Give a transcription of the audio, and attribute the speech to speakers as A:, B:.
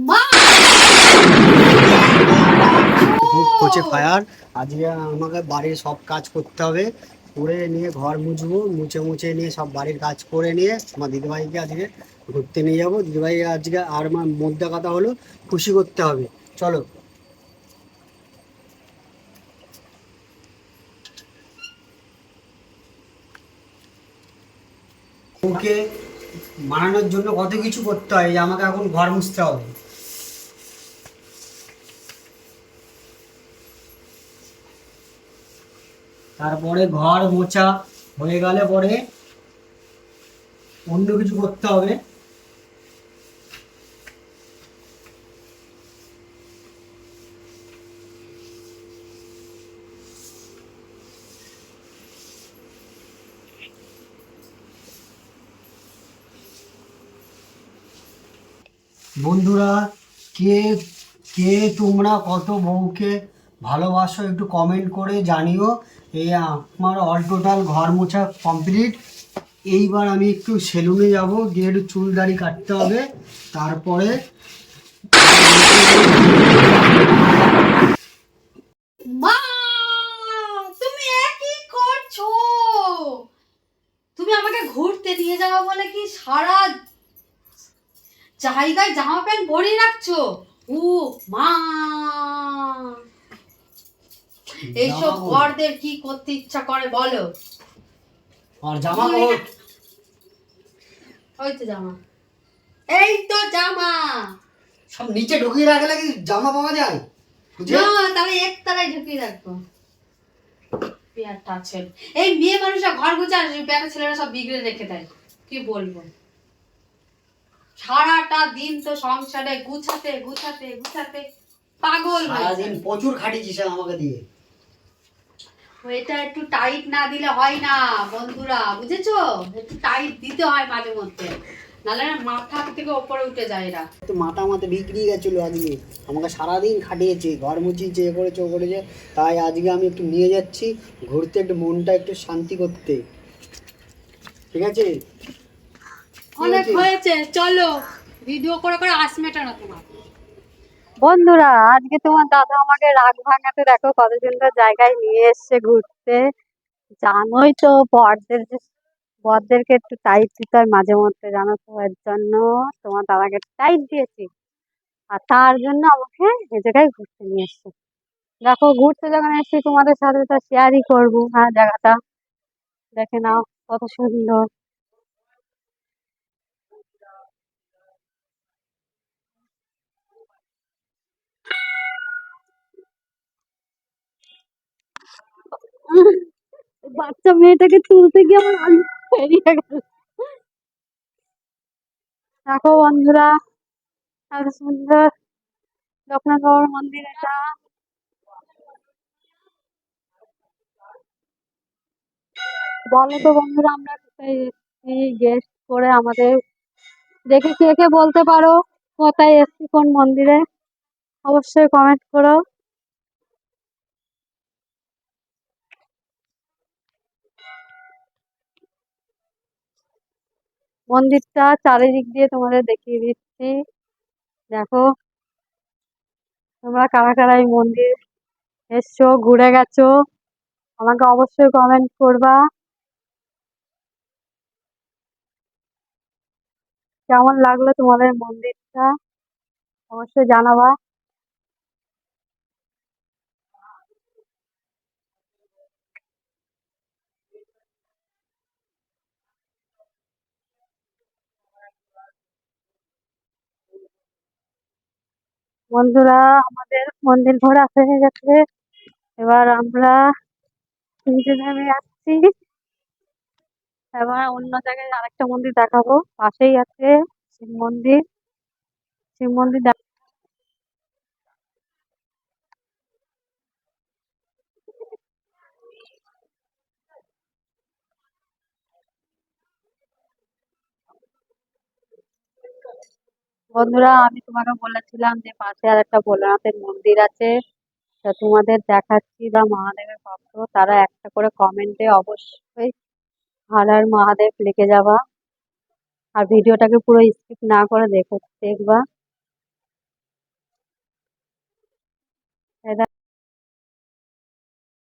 A: মা
B: খুব হচ্ছে ফায়ার। আজকে আমাকে বাড়ির সব কাজ করতে হবে, করে নিয়ে ঘর মুছবো, মুছে মুছে নিয়ে সব বাড়ির কাজ করে নিয়ে আমার দিদিভাইকে আজকে ঘুরতে নিয়ে যাবো। দিদিভাই আজকে আর আমার মোদ্দা কথা হলো খুশি করতে হবে। চলো। ওকে মানানোর জন্য কত কিছু করতে হয়, যে আমাকে এখন ঘর মুছতে হবে। তারপরে ঘর মোছা হয়ে গেলে পরে অন্য কিছু করতে হবে। বন্ধুরা, কে কে তোমরা কত বউকে ভালোবাসো একটু কমেন্ট করে জানিও। এই আমার অল টোটাল ঘর মোছা কমপ্লিট। এইবার আমি একটু সেলুনে যাব, গিয়ে একটু চুল দাড়ি কাটতে হবে। তারপরে
A: মা তুমি কি করছো? তুমি আমাকে ঘুরতে নিয়ে যাওয়া বলে কি সারা জায়গায় জামা প্যান্ট ভরিয়ে রাখছো? ও মা, এইসব বরদের কি করতে ইচ্ছা করে বলো?
B: আর জামা কাপড়
A: ওই তো জামা, এই তো জামা।
B: সব নিচে ঢুকিয়ে রাখলে কি জামা পাওয়া যায়?
A: না, তাহলে একতলায় ঢুকিয়ে রাখবো। পেয়ারটা আছে। এই মেয়ে মানুষরা ঘর গোছায়, বেটা ছেলেরা সব বিগড়ে রেখে দেয়। কি বলবো, সারাটা দিন তো সংসারে গুছাতে গুছাতে গুছাতে পাগল হয়ে
B: সারাদিন
A: যায়।
B: প্রচুর খাটিয়েছিস আমাকে দিয়ে।
A: এটা একটু টাইট না দিলে হয় না বন্ধুরা, বুঝেছো? একটু টাইট দিতে হয় মাঝে মধ্যে, নাহলে না মাথা থেকে ওপরে উঠে যায় এরা।
B: তো মাথা আমাতে বিগড়িয়ে গেছিলো আজকে। আমাকে সারাদিন খাটিয়েছে, ঘর মুছিয়েছে, এ করেছে ও করেছে। তাই আজকে আমি একটু নিয়ে যাচ্ছি ঘুরতে, একটু মনটা একটু শান্তি করতে। ঠিক আছে?
A: অনেক হয়েছে, চলো। ভিডিও করে করে আসমেটা না তোমার। বন্ধুরা, আজকে তোমার দাদা আমাকে রাগ ভাঙাতে দেখো কত সুন্দর জায়গায় নিয়ে এসছে ঘুরতে। জানোই তো বরদেরকে একটু টাইট দিতে হয় মাঝে মধ্যে, জানো তো? এর জন্য তোমার দাদাকে টাইট দিয়েছি, আর তার জন্য আমাকে এ জায়গায় ঘুরতে নিয়ে এসছে। দেখো, ঘুরতে যখন এসছি তোমাদের সাথে তো শেয়ারই করবো। হ্যাঁ, জায়গাটা দেখে নাও কত সুন্দর। বাচ্চা মেয়েটাকে তুলতে গিয়ে আমার আলু বেরিয়ে গেল। দেখো বন্ধুরা, এত সুন্দর লোকনাথ বাবার মন্দির এটা। বলো তো বন্ধুরা, আমরা কোথায় এসেছি? গেস্ট করে আমাদের দেখে কে কে বলতে পারো কোথায় এসেছি, কোন মন্দিরে? অবশ্যই কমেন্ট করো। মন্দিরটা চারিদিক দিয়ে তোমাদের দেখিয়ে দিচ্ছি। দেখো, তোমরা কারা কারা এই মন্দির এসছো, ঘুরে গেছো, আমাকে অবশ্যই কমেন্ট করবা। কেমন লাগলো তোমাদের মন্দিরটা অবশ্যই জানাবা। বন্ধুরা, আমাদের মন্দির ঘোরা হয়ে গেছে, এবার আমরা নিচে নেমে যাচ্ছি। এবার অন্য জায়গায় আরেকটা মন্দির দেখাবো, পাশেই আছে শিব মন্দির। শিব মন্দির বন্ধুরা, আমি তোমাকে বলেছিলাম যে পাশে আর একটা ভোলানাথের মন্দির আছে, তা তোমাদের দেখাচ্ছি। বা মহাদেবের ভক্ত তারা একটা করে কমেন্টে অবশ্যই হর হর মহাদেব লিখে যাবা, আর ভিডিওটাকে পুরো স্কিপ না করে দেখবা। এটা